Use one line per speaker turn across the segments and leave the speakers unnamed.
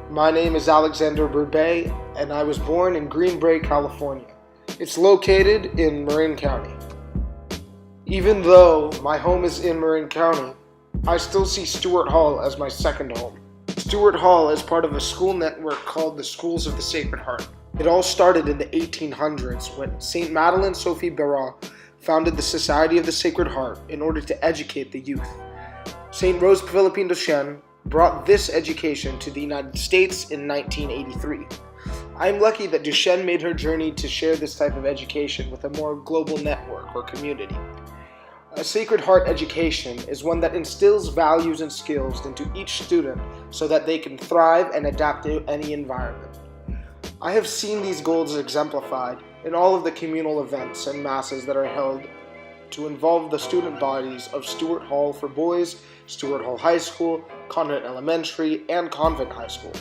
My name is Alexander Burbey, and I was born in Green Bay, California. It's located in Marin County. Even though my home is in Marin County, I still see Stuart Hall as my second home. Stuart Hall is part of a school network called the Schools of the Sacred Heart. It all started in the 1800s when St. Madeleine Sophie Barra founded the Society of the Sacred Heart in order to educate the youth. St. Rose Philippine Duchesne brought this education to the United States in 1983. I am lucky that Duchesne made her journey to share this type of education with a more global network or community. A Sacred Heart education is one that instills values and skills into each student so that they can thrive and adapt to any environment. I have seen these goals exemplified in all of the communal events and masses that are held to involve the student bodies of Stuart Hall for Boys, Stuart Hall High School, Convent Elementary, and Convent High School.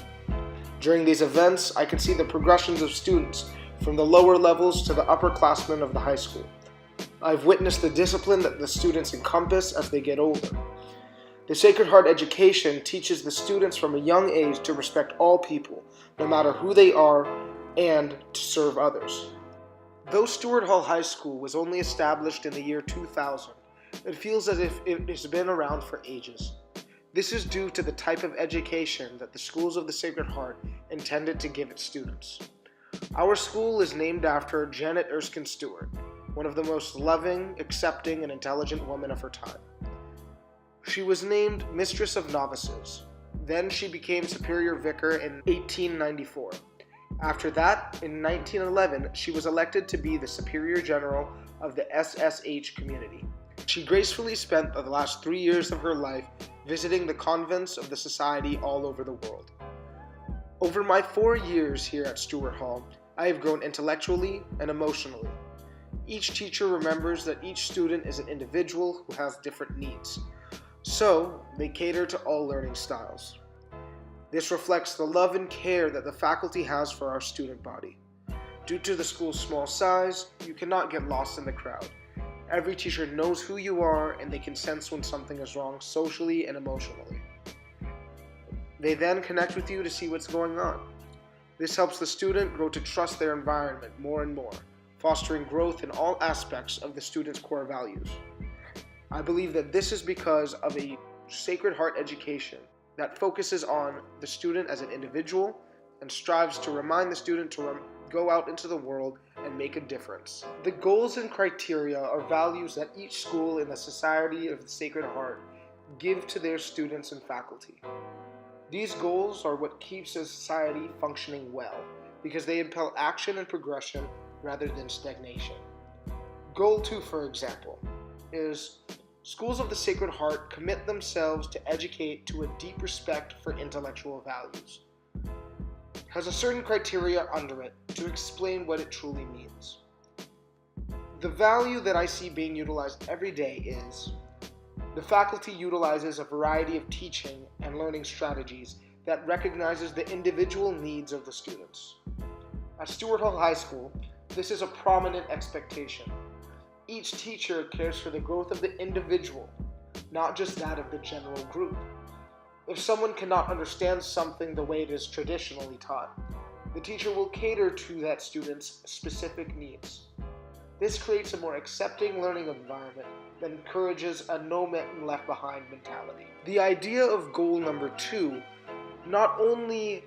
During these events, I can see the progressions of students from the lower levels to the upperclassmen of the high school. I've witnessed the discipline that the students encompass as they get older. The Sacred Heart education teaches the students from a young age to respect all people, no matter who they are, and to serve others. Though Stuart Hall High School was only established in the year 2000, it feels as if it has been around for ages. This is due to the type of education that the Schools of the Sacred Heart intended to give its students. Our school is named after Janet Erskine Stewart, one of the most loving, accepting, and intelligent women of her time. She was named Mistress of Novices. Then she became Superior Vicar in 1894. After that, in 1911, she was elected to be the Superior General of the SSH community. She gracefully spent the last 3 years of her life visiting the convents of the society all over the world. Over my 4 years here at Stuart Hall, I have grown intellectually and emotionally. Each teacher remembers that each student is an individual who has different needs, so they cater to all learning styles. This reflects the love and care that the faculty has for our student body. Due to the school's small size, you cannot get lost in the crowd. Every teacher knows who you are and they can sense when something is wrong socially and emotionally. They then connect with you to see what's going on. This helps the student grow to trust their environment more and more, fostering growth in all aspects of the student's core values. I believe that this is because of a Sacred Heart education that focuses on the student as an individual and strives to remind the student to go out into the world and make a difference. The goals and criteria are values that each school in the Society of the Sacred Heart give to their students and faculty. These goals are what keeps a society functioning well because they impel action and progression rather than stagnation. Goal 2, for example, is Schools of the Sacred Heart commit themselves to educate to a deep respect for intellectual values. It has a certain criteria under it to explain what it truly means. The value that I see being utilized every day is the faculty utilizes a variety of teaching and learning strategies that recognizes the individual needs of the students. At Stuart Hall High School, this is a prominent expectation. Each teacher cares for the growth of the individual, not just that of the general group. If someone cannot understand something the way it is traditionally taught, the teacher will cater to that student's specific needs. This creates a more accepting learning environment that encourages a no man left behind mentality. The idea of goal number 2 not only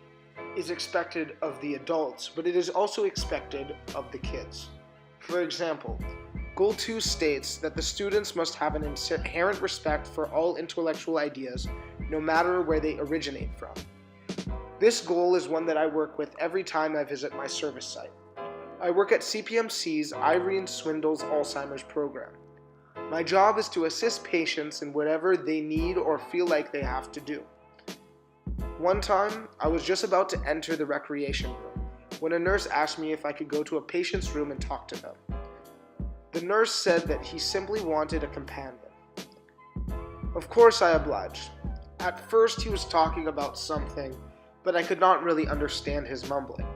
is expected of the adults, but it is also expected of the kids. For example, Goal 2 states that the students must have an inherent respect for all intellectual ideas, no matter where they originate from. This goal is one that I work with every time I visit my service site. I work at CPMC's Irene Swindle's Alzheimer's program. My job is to assist patients in whatever they need or feel like they have to do. One time, I was just about to enter the recreation room when a nurse asked me if I could go to a patient's room and talk to them. The nurse said that he simply wanted a companion. Of course I obliged. At first he was talking about something, but I could not really understand his mumbling.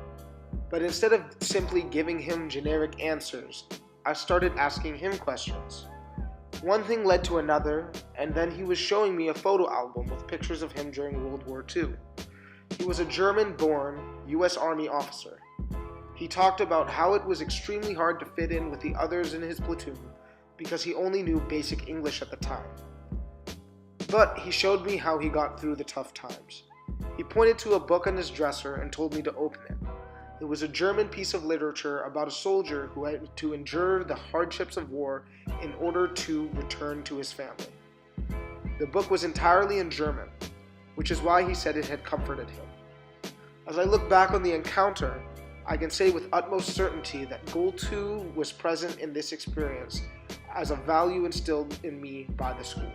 But instead of simply giving him generic answers, I started asking him questions. One thing led to another, and then he was showing me a photo album with pictures of him during World War II. He was a German-born U.S. Army officer. He talked about how it was extremely hard to fit in with the others in his platoon because he only knew basic English at the time. But he showed me how he got through the tough times. He pointed to a book on his dresser and told me to open it. It was a German piece of literature about a soldier who had to endure the hardships of war in order to return to his family. The book was entirely in German, which is why he said it had comforted him. As I look back on the encounter, I can say with utmost certainty that Goal 2 was present in this experience as a value instilled in me by the school.